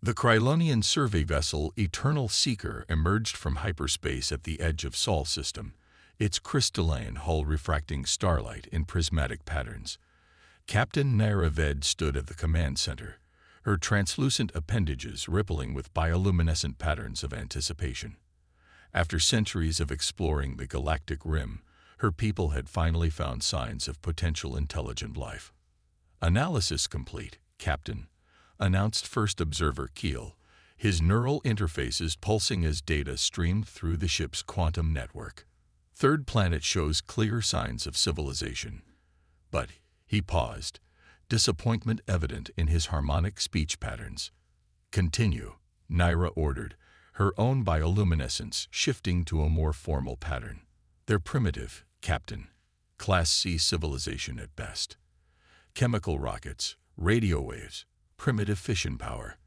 The Krylonian survey vessel Eternal Seeker emerged from hyperspace at the edge of Sol system, its crystalline hull refracting starlight in prismatic patterns. Captain Naira Ved stood at the command center, her translucent appendages rippling with bioluminescent patterns of anticipation. After centuries of exploring the galactic rim, her people had finally found signs of potential intelligent life. "Analysis complete, Captain," announced First Observer Keel, his neural interfaces pulsing as data streamed through the ship's quantum network. "Third planet shows clear signs of civilization." But he paused, disappointment evident in his harmonic speech patterns. "Continue," Naira ordered, her own bioluminescence shifting to a more formal pattern. "They're primitive, Captain. Class C civilization at best. Chemical rockets, radio waves, primitive fission power.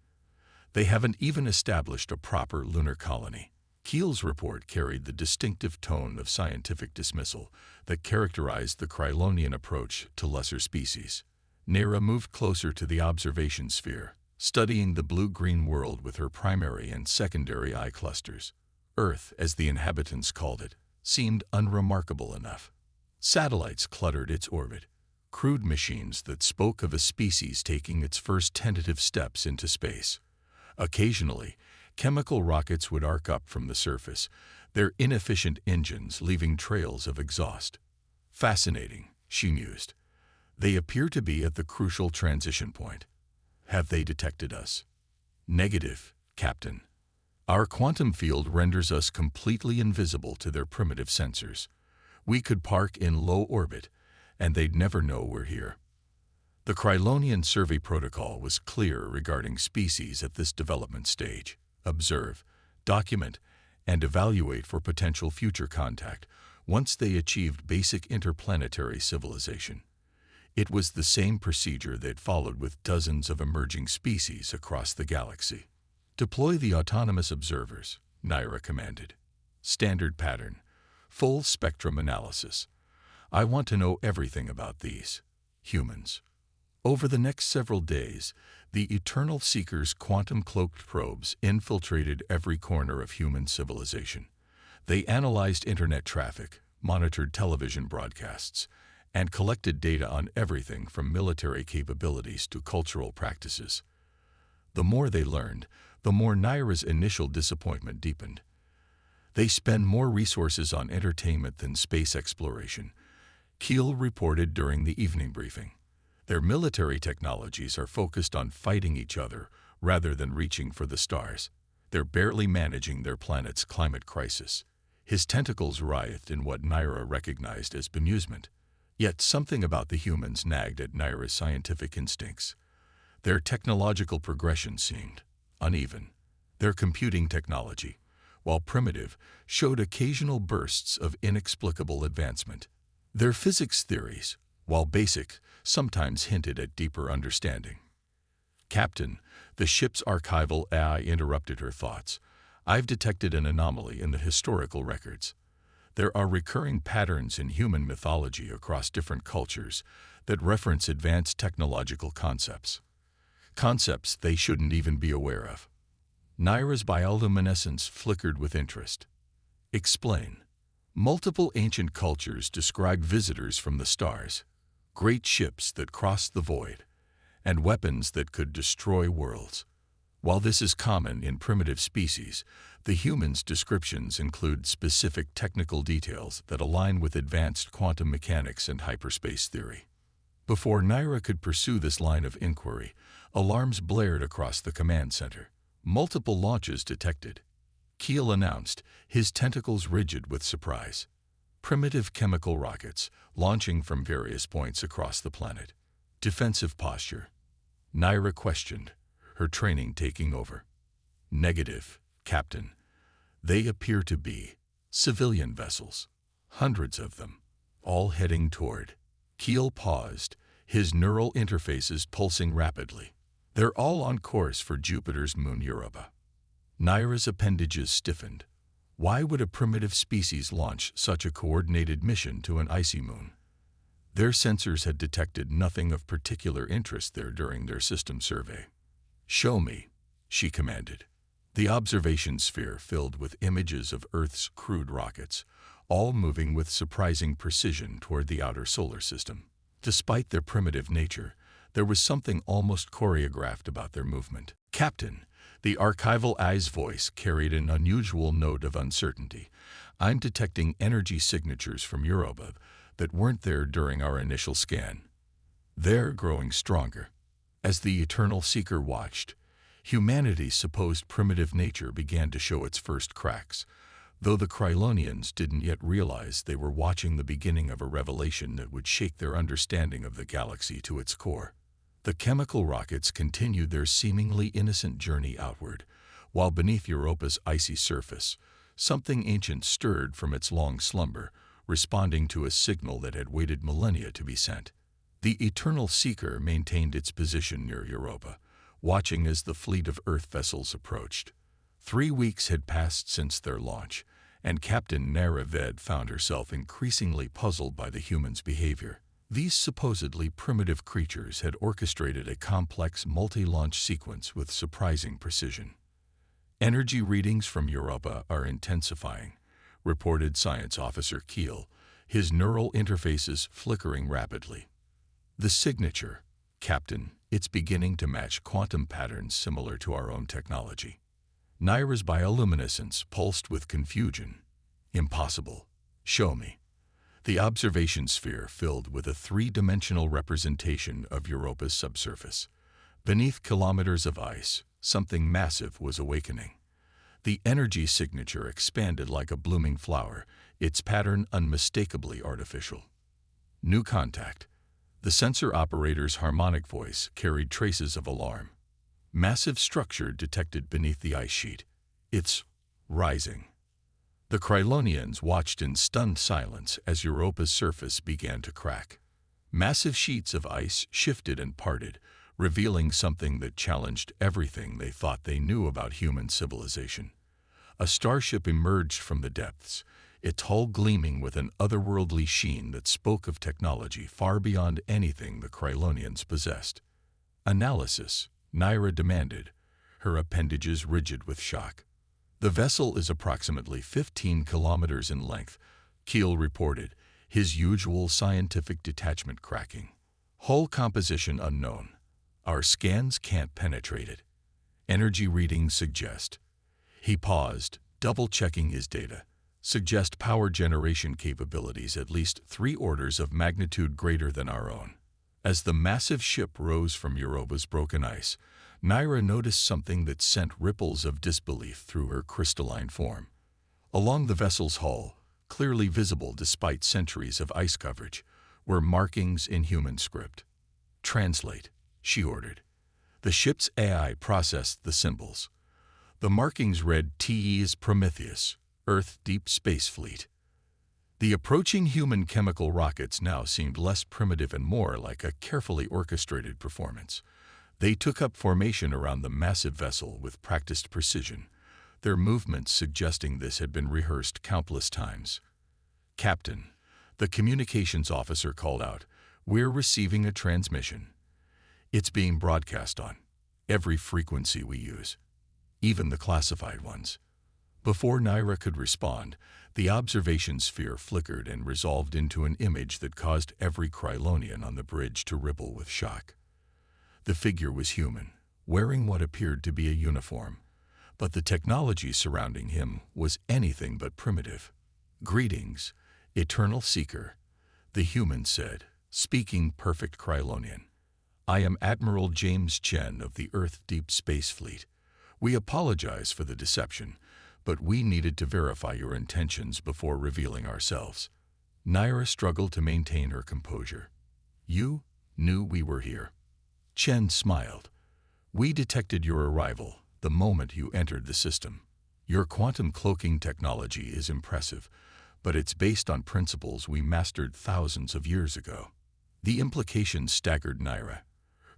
They haven't even established a proper lunar colony." Keel's report carried the distinctive tone of scientific dismissal that characterized the Krylonian approach to lesser species. Naira moved closer to the observation sphere, studying the blue-green world with her primary and secondary eye clusters. Earth, as the inhabitants called it, seemed unremarkable enough. Satellites cluttered its orbit, crude machines that spoke of a species taking its first tentative steps into space. Occasionally, chemical rockets would arc up from the surface, their inefficient engines leaving trails of exhaust. "Fascinating," she mused. "They appear to be at the crucial transition point. Have they detected us?" "Negative, Captain. Our quantum field renders us completely invisible to their primitive sensors. We could park in low orbit, and they'd never know we're here." The Krylonian survey protocol was clear regarding species at this development stage. Observe, document, and evaluate for potential future contact once they achieved basic interplanetary civilization. It was the same procedure they'd followed with dozens of emerging species across the galaxy. "Deploy the autonomous observers," Naira commanded. "Standard pattern, full spectrum analysis. I want to know everything about these humans." Over the next several days, the Eternal Seeker's quantum-cloaked probes infiltrated every corner of human civilization. They analyzed internet traffic, monitored television broadcasts, and collected data on everything from military capabilities to cultural practices. The more they learned, the more Naira's initial disappointment deepened. "They spend more resources on entertainment than space exploration," Keel reported during the evening briefing. "Their military technologies are focused on fighting each other rather than reaching for the stars. They're barely managing their planet's climate crisis." His tentacles writhed in what Naira recognized as bemusement. Yet something about the humans nagged at Naira's scientific instincts. Their technological progression seemed uneven. Their computing technology, while primitive, showed occasional bursts of inexplicable advancement. Their physics theories, while basic, sometimes hinted at deeper understanding. "Captain," the ship's archival AI interrupted her thoughts. "I've detected an anomaly in the historical records. There are recurring patterns in human mythology across different cultures that reference advanced technological concepts. Concepts they shouldn't even be aware of." Naira's bioluminescence flickered with interest. "Explain." "Multiple ancient cultures described visitors from the stars, great ships that crossed the void, and weapons that could destroy worlds. While this is common in primitive species, the humans' descriptions include specific technical details that align with advanced quantum mechanics and hyperspace theory." Before Naira could pursue this line of inquiry, alarms blared across the command center. "Multiple launches detected," Keel announced, his tentacles rigid with surprise. "Primitive chemical rockets launching from various points across the planet. Defensive posture?" Naira questioned, her training taking over. "Negative, Captain. They appear to be civilian vessels, hundreds of them, all heading toward." Keel paused, his neural interfaces pulsing rapidly. "They're all on course for Jupiter's moon Europa." Naira's appendages stiffened. Why would a primitive species launch such a coordinated mission to an icy moon? Their sensors had detected nothing of particular interest there during their system survey. "Show me," she commanded. The observation sphere filled with images of Earth's crude rockets, all moving with surprising precision toward the outer solar system. Despite their primitive nature, there was something almost choreographed about their movement. "Captain," the archival eye's voice carried an unusual note of uncertainty. "I'm detecting energy signatures from Europa that weren't there during our initial scan. They're growing stronger." As the Eternal Seeker watched, humanity's supposed primitive nature began to show its first cracks, though the Krylonians didn't yet realize they were watching the beginning of a revelation that would shake their understanding of the galaxy to its core. The chemical rockets continued their seemingly innocent journey outward, while beneath Europa's icy surface, something ancient stirred from its long slumber, responding to a signal that had waited millennia to be sent. The Eternal Seeker maintained its position near Europa, watching as the fleet of Earth vessels approached. 3 weeks had passed since their launch, and Captain Naira Ved found herself increasingly puzzled by the humans' behavior. These supposedly primitive creatures had orchestrated a complex multi-launch sequence with surprising precision. "Energy readings from Europa are intensifying," reported Science Officer Keel, his neural interfaces flickering rapidly. "The signature, Captain, it's beginning to match quantum patterns similar to our own technology." Naira's bioluminescence pulsed with confusion. "Impossible. Show me." The observation sphere filled with a 3-dimensional representation of Europa's subsurface. Beneath kilometers of ice, something massive was awakening. The energy signature expanded like a blooming flower, its pattern unmistakably artificial. "New contact." The sensor operator's harmonic voice carried traces of alarm. "Massive structure detected beneath the ice sheet. It's rising." The Krylonians watched in stunned silence as Europa's surface began to crack. Massive sheets of ice shifted and parted, revealing something that challenged everything they thought they knew about human civilization. A starship emerged from the depths, its hull gleaming with an otherworldly sheen that spoke of technology far beyond anything the Krylonians possessed. "Analysis," Naira demanded, her appendages rigid with shock. "The vessel is approximately 15 kilometers in length," Keel reported, his usual scientific detachment cracking. "Hull composition unknown. Our scans can't penetrate it. Energy readings suggest." He paused, double-checking his data. "Suggest power generation capabilities at least 3 orders of magnitude greater than our own." As the massive ship rose from Europa's broken ice, Naira noticed something that sent ripples of disbelief through her crystalline form. Along the vessel's hull, clearly visible despite centuries of ice coverage, were markings in human script. "Translate," she ordered. The ship's AI processed the symbols. The markings read TE's Prometheus, Earth Deep Space Fleet. The approaching human chemical rockets now seemed less primitive and more like a carefully orchestrated performance. They took up formation around the massive vessel with practiced precision, their movements suggesting this had been rehearsed countless times. "Captain," the communications officer called out, "we're receiving a transmission. It's being broadcast on every frequency we use, even the classified ones." Before Naira could respond, the observation sphere flickered and resolved into an image that caused every Krylonian on the bridge to ripple with shock. The figure was human, wearing what appeared to be a uniform, but the technology surrounding him was anything but primitive. "Greetings, Eternal Seeker," the human said, speaking perfect Krylonian. "I am Admiral James Chen of the Earth Deep Space Fleet. We apologize for the deception, but we needed to verify your intentions before revealing ourselves." Naira struggled to maintain her composure. "You knew we were here." Chen smiled. "We detected your arrival the moment you entered the system. Your quantum cloaking technology is impressive, but it's based on principles we mastered thousands of years ago." The implications staggered Naira.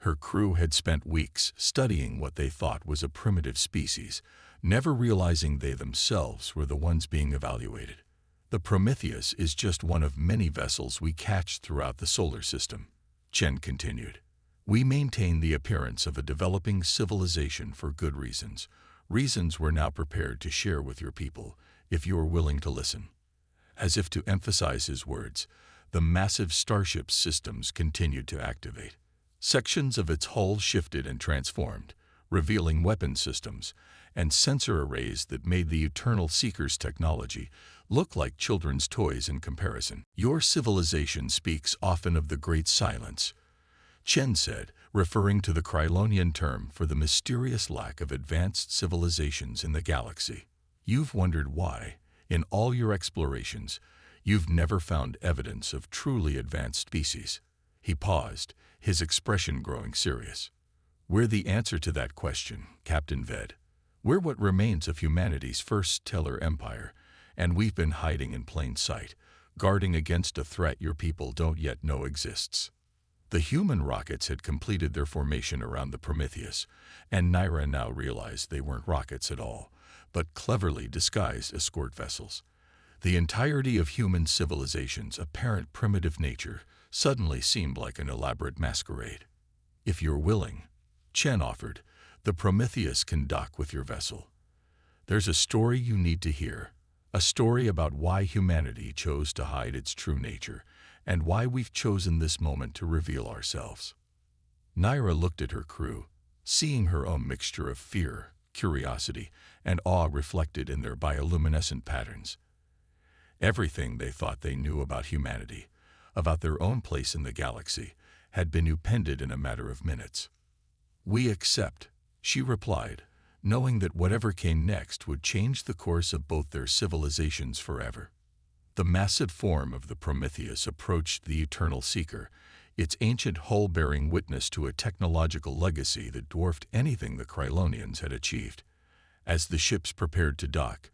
Her crew had spent weeks studying what they thought was a primitive species, never realizing they themselves were the ones being evaluated. "The Prometheus is just one of many vessels we catch throughout the solar system," Chen continued. We maintain the appearance of a developing civilization for good reasons, reasons we're now prepared to share with your people, if you are willing to listen." As if to emphasize his words, the massive Starship systems continued to activate. Sections of its hull shifted and transformed, revealing weapon systems and sensor arrays that made the Eternal Seeker's technology look like children's toys in comparison. "Your civilization speaks often of the Great Silence," Chen said, referring to the Krylonian term for the mysterious lack of advanced civilizations in the galaxy. "You've wondered why, in all your explorations, you've never found evidence of truly advanced species." He paused, his expression growing serious. "We're the answer to that question, Captain Ved. We're what remains of humanity's first stellar empire, and we've been hiding in plain sight, guarding against a threat your people don't yet know exists." The human rockets had completed their formation around the Prometheus, and Naira now realized they weren't rockets at all, but cleverly disguised escort vessels. The entirety of human civilization's apparent primitive nature suddenly seemed like an elaborate masquerade. "If you're willing," Chen offered, "the Prometheus can dock with your vessel. There's a story you need to hear, a story about why humanity chose to hide its true nature, and why we've chosen this moment to reveal ourselves." Naira looked at her crew, seeing her own mixture of fear, curiosity, and awe reflected in their bioluminescent patterns. Everything they thought they knew about humanity, about their own place in the galaxy, had been upended in a matter of minutes. "We accept," she replied, knowing that whatever came next would change the course of both their civilizations forever. The massive form of the Prometheus approached the Eternal Seeker, its ancient hull bearing witness to a technological legacy that dwarfed anything the Krylonians had achieved. As the ships prepared to dock,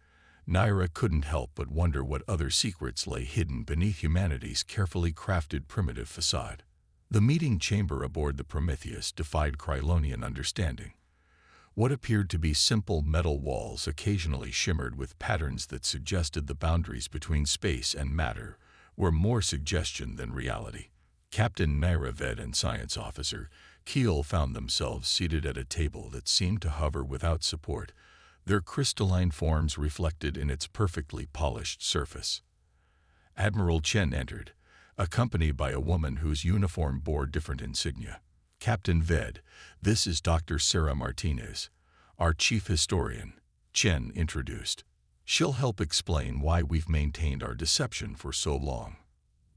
Naira couldn't help but wonder what other secrets lay hidden beneath humanity's carefully crafted primitive facade. The meeting chamber aboard the Prometheus defied Krylonian understanding. What appeared to be simple metal walls occasionally shimmered with patterns that suggested the boundaries between space and matter were more suggestion than reality. Captain Naira Ved and Science Officer Keel found themselves seated at a table that seemed to hover without support, their crystalline forms reflected in its perfectly polished surface. Admiral Chen entered, accompanied by a woman whose uniform bore different insignia. "Captain Ved, this is Dr. Sarah Martinez, our chief historian," Chen introduced. "She'll help explain why we've maintained our deception for so long."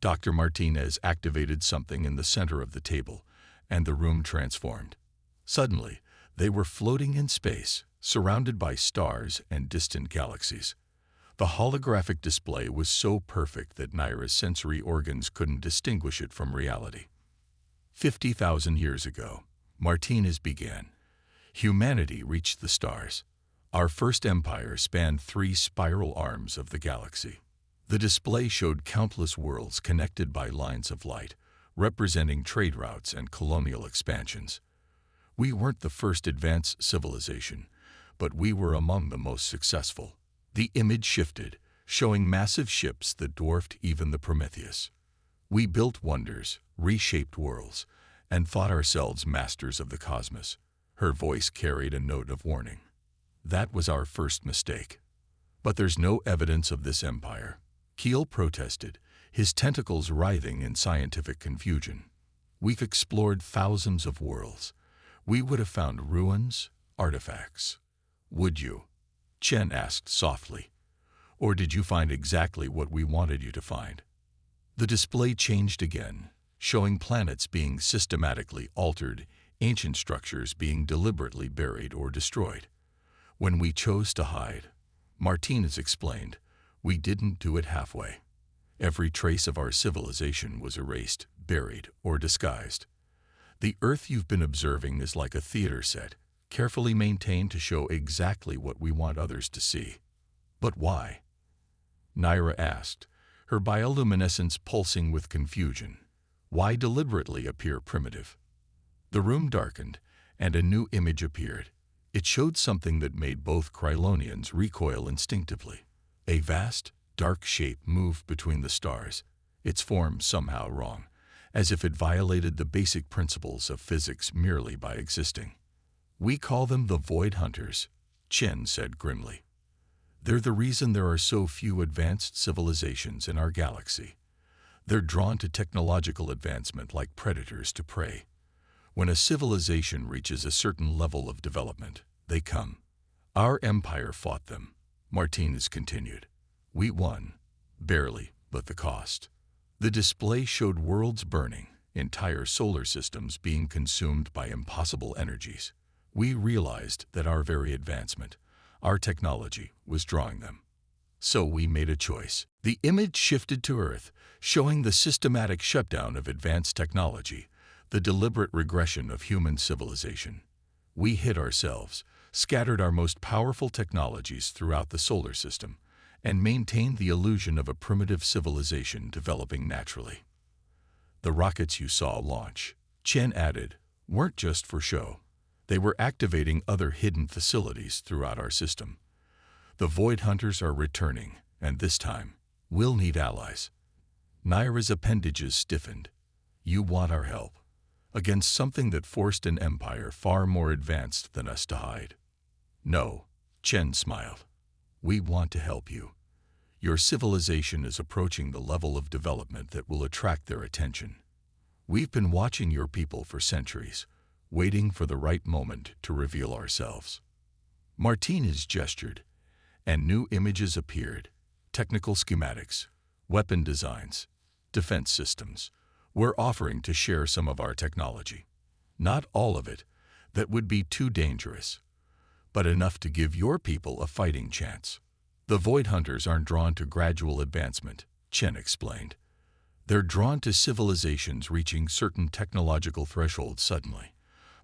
Dr. Martinez activated something in the center of the table, and the room transformed. Suddenly, they were floating in space, surrounded by stars and distant galaxies. The holographic display was so perfect that Naira's sensory organs couldn't distinguish it from reality. 50,000 years ago, Martinez began. Humanity reached the stars. Our first empire spanned 3 spiral arms of the galaxy. The display showed countless worlds connected by lines of light, representing trade routes and colonial expansions. We weren't the first advanced civilization, but we were among the most successful. The image shifted, showing massive ships that dwarfed even the Prometheus. We built wonders, reshaped worlds, and thought ourselves masters of the cosmos. Her voice carried a note of warning. That was our first mistake. But there's no evidence of this empire, Keel protested, his tentacles writhing in scientific confusion. We've explored thousands of worlds. We would have found ruins, artifacts. Would you? Chen asked softly. Or did you find exactly what we wanted you to find? The display changed again, showing planets being systematically altered, ancient structures being deliberately buried or destroyed. When we chose to hide, Martinez explained, we didn't do it halfway. Every trace of our civilization was erased, buried, or disguised. The Earth you've been observing is like a theater set, carefully maintained to show exactly what we want others to see. But why? Naira asked, her bioluminescence pulsing with confusion. Why deliberately appear primitive? The room darkened, and a new image appeared. It showed something that made both Krylonians recoil instinctively. A vast, dark shape moved between the stars, its form somehow wrong, as if it violated the basic principles of physics merely by existing. "We call them the Void Hunters," Chen said grimly. "They're the reason there are so few advanced civilizations in our galaxy. They're drawn to technological advancement like predators to prey. When a civilization reaches a certain level of development, they come. Our empire fought them," Martinez continued. "We won, barely, but the cost." The display showed worlds burning, entire solar systems being consumed by impossible energies. "We realized that our very advancement, our technology, was drawing them. So we made a choice." The image shifted to Earth, showing the systematic shutdown of advanced technology, the deliberate regression of human civilization. "We hid ourselves, scattered our most powerful technologies throughout the solar system, and maintained the illusion of a primitive civilization developing naturally. The rockets you saw launch," Chen added, "weren't just for show. They were activating other hidden facilities throughout our system. The Void Hunters are returning, and this time, we'll need allies." Naira's appendages stiffened. "You want our help against something that forced an empire far more advanced than us to hide." "No," Chen smiled. "We want to help you. Your civilization is approaching the level of development that will attract their attention. We've been watching your people for centuries, waiting for the right moment to reveal ourselves." Martinez gestured, and new images appeared. Technical schematics, weapon designs, defense systems. "We're offering to share some of our technology. Not all of it, that would be too dangerous, but enough to give your people a fighting chance." "The Void Hunters aren't drawn to gradual advancement," Chen explained. "They're drawn to civilizations reaching certain technological thresholds suddenly.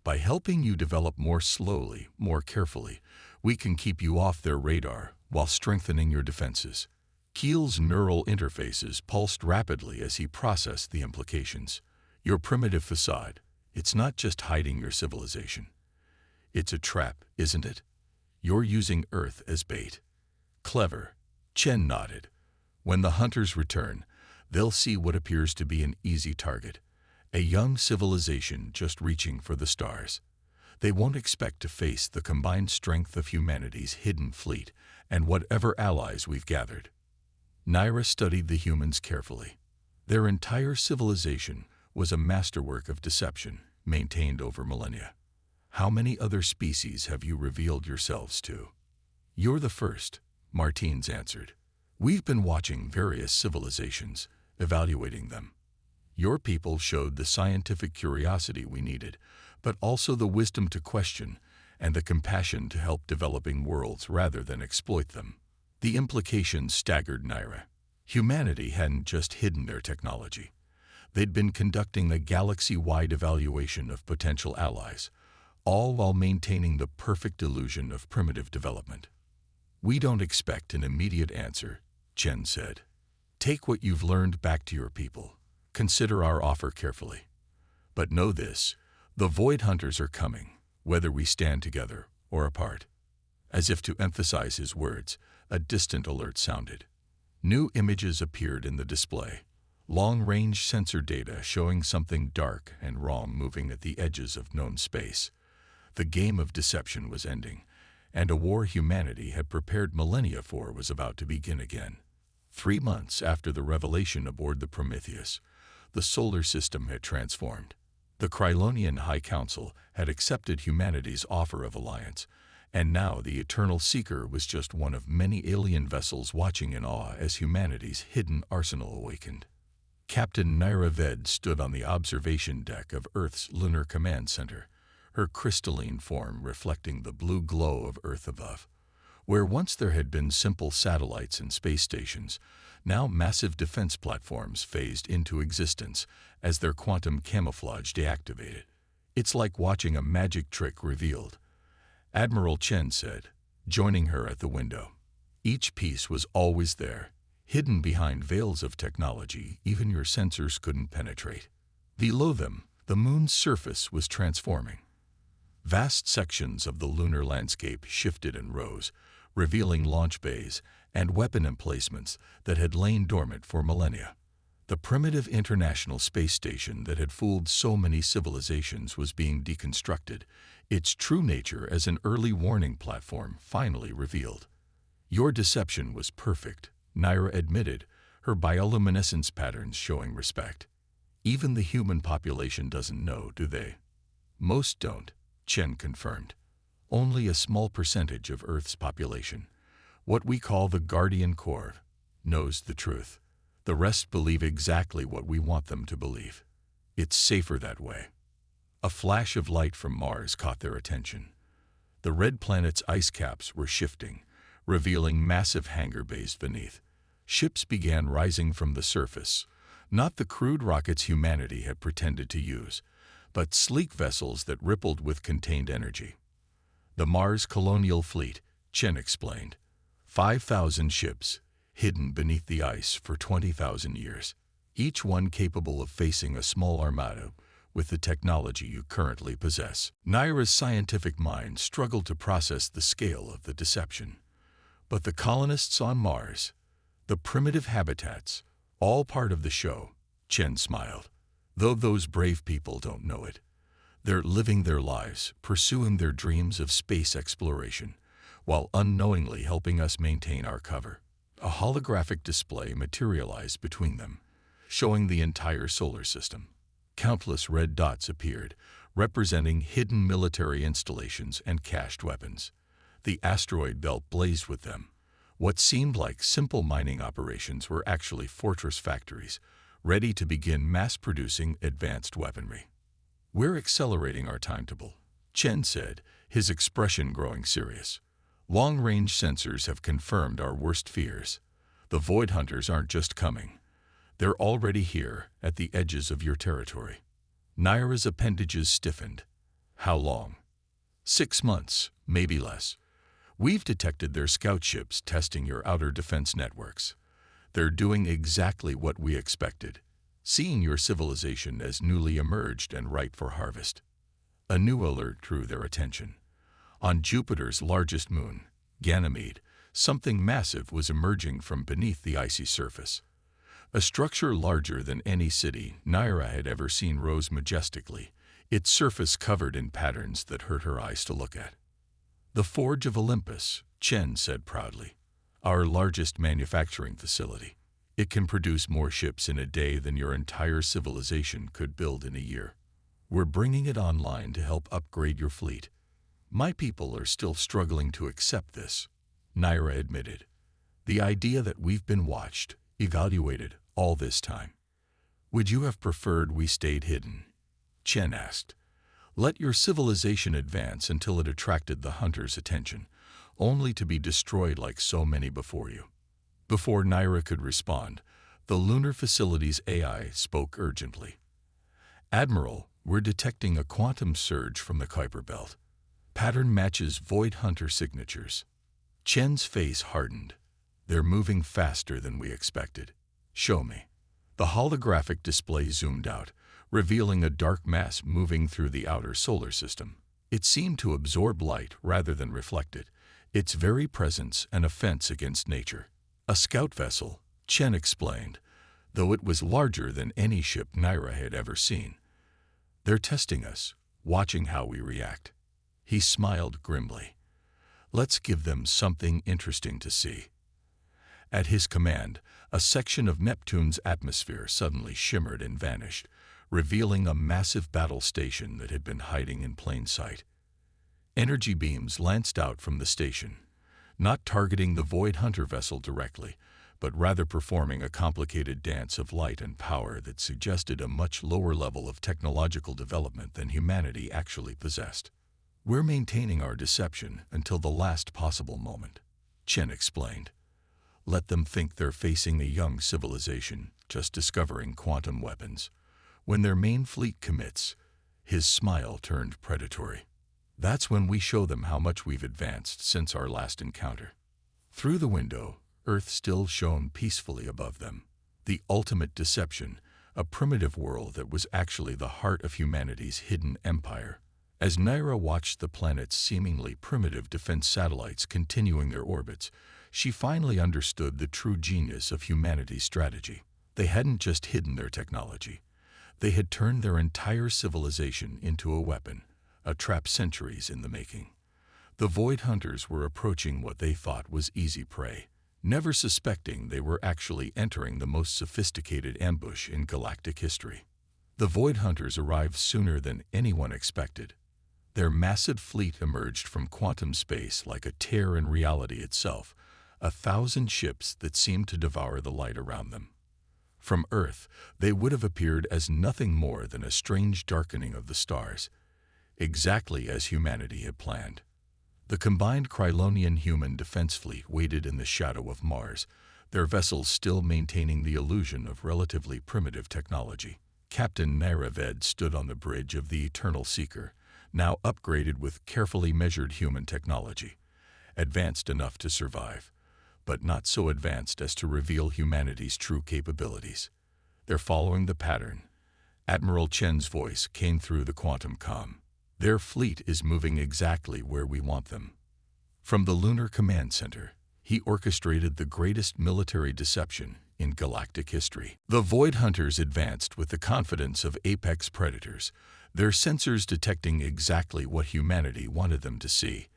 By helping you develop more slowly, more carefully, we can keep you off their radar while strengthening your defenses." Keel's neural interfaces pulsed rapidly as he processed the implications. "Your primitive facade, it's not just hiding your civilization. It's a trap, isn't it? You're using Earth as bait." "Clever," Chen nodded. "When the hunters return, they'll see what appears to be an easy target, a young civilization just reaching for the stars. They won't expect to face the combined strength of humanity's hidden fleet and whatever allies we've gathered." Naira studied the humans carefully. Their entire civilization was a masterwork of deception, maintained over millennia. "How many other species have you revealed yourselves to?" "You're the first," Martinez answered. "We've been watching various civilizations, evaluating them. Your people showed the scientific curiosity we needed, but also the wisdom to question and the compassion to help developing worlds rather than exploit them." The implications staggered Naira. Humanity hadn't just hidden their technology. They'd been conducting a galaxy-wide evaluation of potential allies, all while maintaining the perfect illusion of primitive development. "We don't expect an immediate answer," Chen said. "Take what you've learned back to your people. Consider our offer carefully. But know this, the Void Hunters are coming, whether we stand together or apart." As if to emphasize his words, a distant alert sounded. New images appeared in the display. Long-range sensor data showing something dark and wrong moving at the edges of known space. The game of deception was ending, and a war humanity had prepared millennia for was about to begin again. 3 months after the revelation aboard the Prometheus, the solar system had transformed. The Krylonian High Council had accepted humanity's offer of alliance, and now the Eternal Seeker was just one of many alien vessels watching in awe as humanity's hidden arsenal awakened. Captain Naira Ved stood on the observation deck of Earth's Lunar Command Center, her crystalline form reflecting the blue glow of Earth above. Where once there had been simple satellites and space stations, now massive defense platforms phased into existence as their quantum camouflage deactivated. "It's like watching a magic trick revealed," Admiral Chen said, joining her at the window. "Each piece was always there, hidden behind veils of technology even your sensors couldn't penetrate." Below them, the moon's surface was transforming. Vast sections of the lunar landscape shifted and rose, revealing launch bays and weapon emplacements that had lain dormant for millennia. The primitive International Space Station that had fooled so many civilizations was being deconstructed, its true nature as an early warning platform finally revealed. "Your deception was perfect," Naira admitted, her bioluminescence patterns showing respect. "Even the human population doesn't know, do they?" "Most don't," Chen confirmed. "Only a small percentage of Earth's population, what we call the Guardian Corps, knows the truth. The rest believe exactly what we want them to believe. It's safer that way." A flash of light from Mars caught their attention. The red planet's ice caps were shifting, revealing massive hangar bays beneath. Ships began rising from the surface, not the crude rockets humanity had pretended to use, but sleek vessels that rippled with contained energy. "The Mars Colonial Fleet," Chen explained. 5,000 ships, hidden beneath the ice for 20,000 years, each one capable of facing a small armada with the technology you currently possess. Naira's scientific mind struggled to process the scale of the deception. But the colonists on Mars, the primitive habitats, all part of the show, Chen smiled. Though those brave people don't know it. They're living their lives, pursuing their dreams of space exploration, while unknowingly helping us maintain our cover. A holographic display materialized between them, showing the entire solar system. Countless red dots appeared, representing hidden military installations and cached weapons. The asteroid belt blazed with them. What seemed like simple mining operations were actually fortress factories, ready to begin mass-producing advanced weaponry. "We're accelerating our timetable," Chen said, his expression growing serious. "Long-range sensors have confirmed our worst fears. The Void Hunters aren't just coming. They're already here, at the edges of your territory." Naira's appendages stiffened. "How long?" 6 months, maybe less. "We've detected their scout ships testing your outer defense networks. They're doing exactly what we expected, seeing your civilization as newly emerged and ripe for harvest." A new alert drew their attention. On Jupiter's largest moon, Ganymede, something massive was emerging from beneath the icy surface. A structure larger than any city Naira had ever seen rose majestically, its surface covered in patterns that hurt her eyes to look at. "The Forge of Olympus," Chen said proudly. "Our largest manufacturing facility. It can produce more ships in a day than your entire civilization could build in a year. We're bringing it online to help upgrade your fleet." "My people are still struggling to accept this," Naira admitted. "The idea that we've been watched, evaluated, all this time." "Would you have preferred we stayed hidden?" Chen asked. "Let your civilization advance until it attracted the hunters' attention, only to be destroyed like so many before you." Before Naira could respond, the lunar facility's AI spoke urgently. "Admiral, we're detecting a quantum surge from the Kuiper Belt. Pattern matches Void Hunter signatures." Chen's face hardened. "They're moving faster than we expected." "Show me." The holographic display zoomed out, revealing a dark mass moving through the outer solar system. It seemed to absorb light rather than reflect it, its very presence an offense against nature. "A scout vessel," Chen explained, though it was larger than any ship Naira had ever seen. "They're testing us, watching how we react." He smiled grimly. "Let's give them something interesting to see." At his command, a section of Neptune's atmosphere suddenly shimmered and vanished, revealing a massive battle station that had been hiding in plain sight. Energy beams lanced out from the station, not targeting the Void Hunter vessel directly, but rather performing a complicated dance of light and power that suggested a much lower level of technological development than humanity actually possessed. "We're maintaining our deception until the last possible moment," Chen explained. "Let them think they're facing a young civilization just discovering quantum weapons. When their main fleet commits," his smile turned predatory, "that's when we show them how much we've advanced since our last encounter." Through the window, Earth still shone peacefully above them. The ultimate deception, a primitive world that was actually the heart of humanity's hidden empire. As Naira watched the planet's seemingly primitive defense satellites continuing their orbits, she finally understood the true genius of humanity's strategy. They hadn't just hidden their technology. They had turned their entire civilization into a weapon, a trap centuries in the making. The Void Hunters were approaching what they thought was easy prey, never suspecting they were actually entering the most sophisticated ambush in galactic history. The Void Hunters arrived sooner than anyone expected. Their massive fleet emerged from quantum space like a tear in reality itself, 1,000 ships that seemed to devour the light around them. From Earth, they would have appeared as nothing more than a strange darkening of the stars, exactly as humanity had planned. The combined Krylonian human defense fleet waited in the shadow of Mars, their vessels still maintaining the illusion of relatively primitive technology. Captain Naira stood on the bridge of the Eternal Seeker, now upgraded with carefully measured human technology, advanced enough to survive, but not so advanced as to reveal humanity's true capabilities. They're following the pattern. Admiral Chen's voice came through the quantum comm. Their fleet is moving exactly where we want them. From the Lunar Command Center, he orchestrated the greatest military deception in galactic history. The Void Hunters advanced with the confidence of apex predators, their sensors detecting exactly what humanity wanted them to see: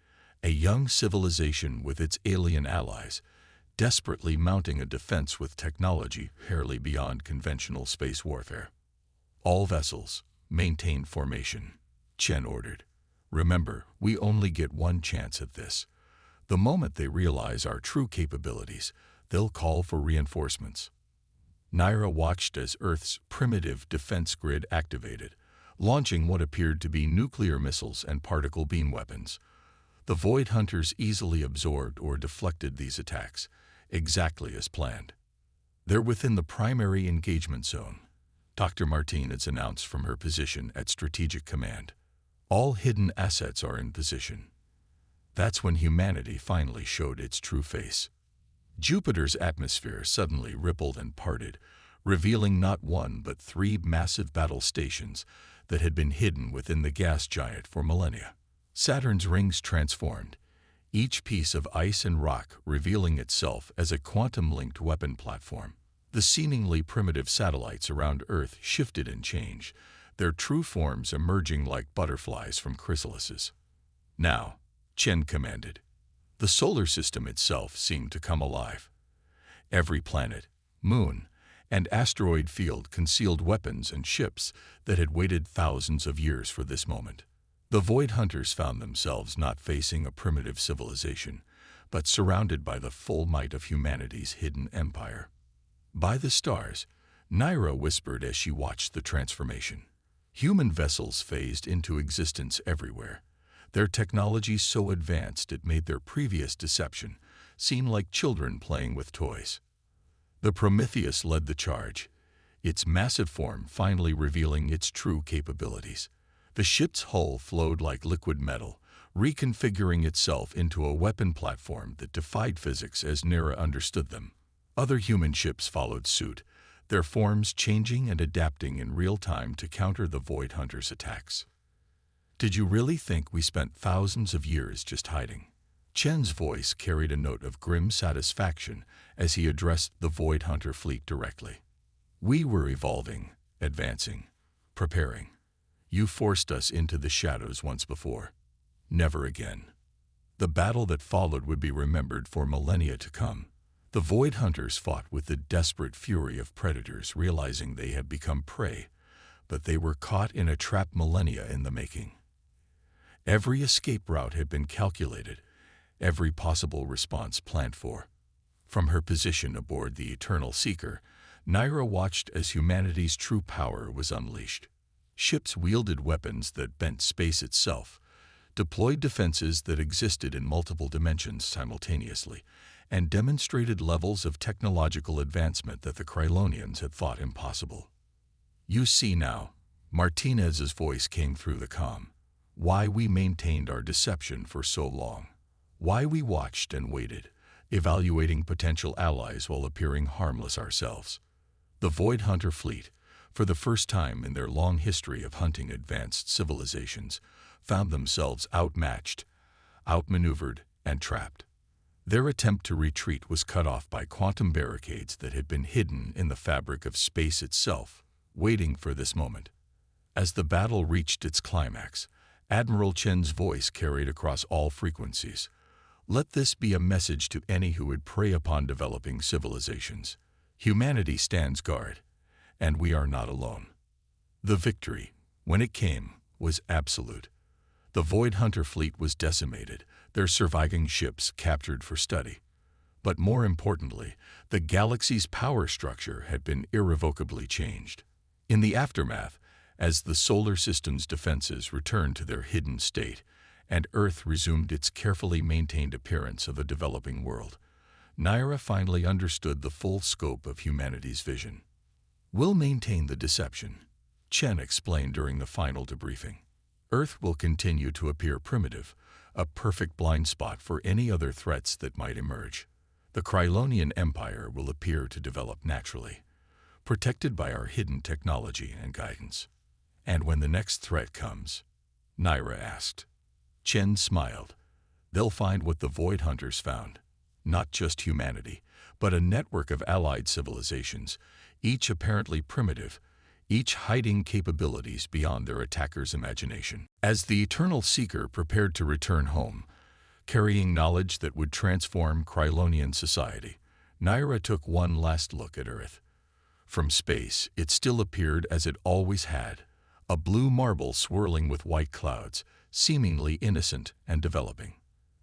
a young civilization with its alien allies, desperately mounting a defense with technology barely beyond conventional space warfare. All vessels, maintain formation, Chen ordered. Remember, we only get one chance at this. The moment they realize our true capabilities, they'll call for reinforcements. Naira watched as Earth's primitive defense grid activated, launching what appeared to be nuclear missiles and particle beam weapons. The Void Hunters easily absorbed or deflected these attacks, exactly as planned. They're within the primary engagement zone, Dr. Martinez announced from her position at Strategic Command. All hidden assets are in position. That's when humanity finally showed its true face. Jupiter's atmosphere suddenly rippled and parted, revealing not one but 3 massive battle stations that had been hidden within the gas giant for millennia. Saturn's rings transformed, each piece of ice and rock revealing itself as a quantum-linked weapon platform. The seemingly primitive satellites around Earth shifted and changed, their true forms emerging like butterflies from chrysalises. Now, Chen commanded. The solar system itself seemed to come alive. Every planet, moon, and asteroid field concealed weapons and ships that had waited thousands of years for this moment. The Void Hunters found themselves not facing a primitive civilization, but surrounded by the full might of humanity's hidden empire. By the stars, Naira whispered as she watched the transformation. Human vessels phased into existence everywhere, their technology so advanced it made their previous deception seem like children playing with toys. The Prometheus led the charge, its massive form finally revealing its true capabilities. The ship's hull flowed like liquid metal, reconfiguring itself into a weapon platform that defied physics as Naira understood them. Other human ships followed suit, their forms changing and adapting in real time to counter the Void Hunters' attacks. Did you really think we spent thousands of years just hiding? Chen's voice carried a note of grim satisfaction as he addressed the Void Hunter fleet directly. We were evolving, advancing, preparing. You forced us into the shadows once before. Never again. The battle that followed would be remembered for millennia to come. The Void Hunters fought with the desperate fury of predators realizing they had become prey, but they were caught in a trap millennia in the making. Every escape route had been calculated, every possible response planned for. From her position aboard the Eternal Seeker, Naira watched as humanity's true power was unleashed. Ships wielded weapons that bent space itself, deployed defenses that existed in multiple dimensions simultaneously, and demonstrated levels of technological advancement that the Krylonians had thought impossible. You see now, Martinez's voice came through the comm, why we maintained our deception for so long, why we watched and waited, evaluating potential allies while appearing harmless ourselves. The Void Hunter fleet, for the first time in their long history of hunting advanced civilizations, found themselves outmatched, outmaneuvered, and trapped. Their attempt to retreat was cut off by quantum barricades that had been hidden in the fabric of space itself, waiting for this moment. As the battle reached its climax, Admiral Chen's voice carried across all frequencies. Let this be a message to any who would prey upon developing civilizations. Humanity stands guard, and we are not alone. The victory, when it came, was absolute. The Void Hunter fleet was decimated, their surviving ships captured for study. But more importantly, the galaxy's power structure had been irrevocably changed. In the aftermath, as the solar system's defenses returned to their hidden state, and Earth resumed its carefully maintained appearance of a developing world, Naira finally understood the full scope of humanity's vision. "We'll maintain the deception," Chen explained during the final debriefing. "Earth will continue to appear primitive, a perfect blind spot for any other threats that might emerge. The Krylonian Empire will appear to develop naturally, protected by our hidden technology and guidance." "And when the next threat comes?" Naira asked. Chen smiled. "They'll find what the Void Hunters found. Not just humanity, but a network of allied civilizations, each apparently primitive, each hiding capabilities beyond their attacker's imagination." As the Eternal Seeker prepared to return home, carrying knowledge that would transform Krylonian society, Naira took one last look at Earth. From space, it still appeared as it always had, a blue marble swirling with white clouds, seemingly innocent and developing.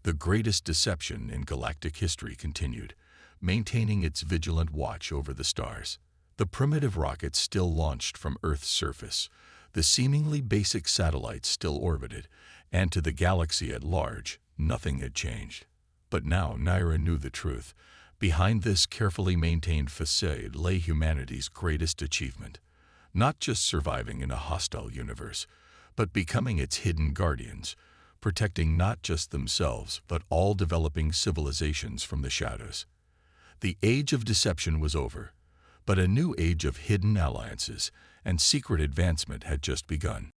The greatest deception in galactic history continued, maintaining its vigilant watch over the stars. The primitive rockets still launched from Earth's surface, the seemingly basic satellites still orbited, and to the galaxy at large, nothing had changed. But now Naira knew the truth. Behind this carefully maintained facade lay humanity's greatest achievement. Not just surviving in a hostile universe, but becoming its hidden guardians, protecting not just themselves, but all developing civilizations from the shadows. The age of deception was over, but a new age of hidden alliances and secret advancement had just begun.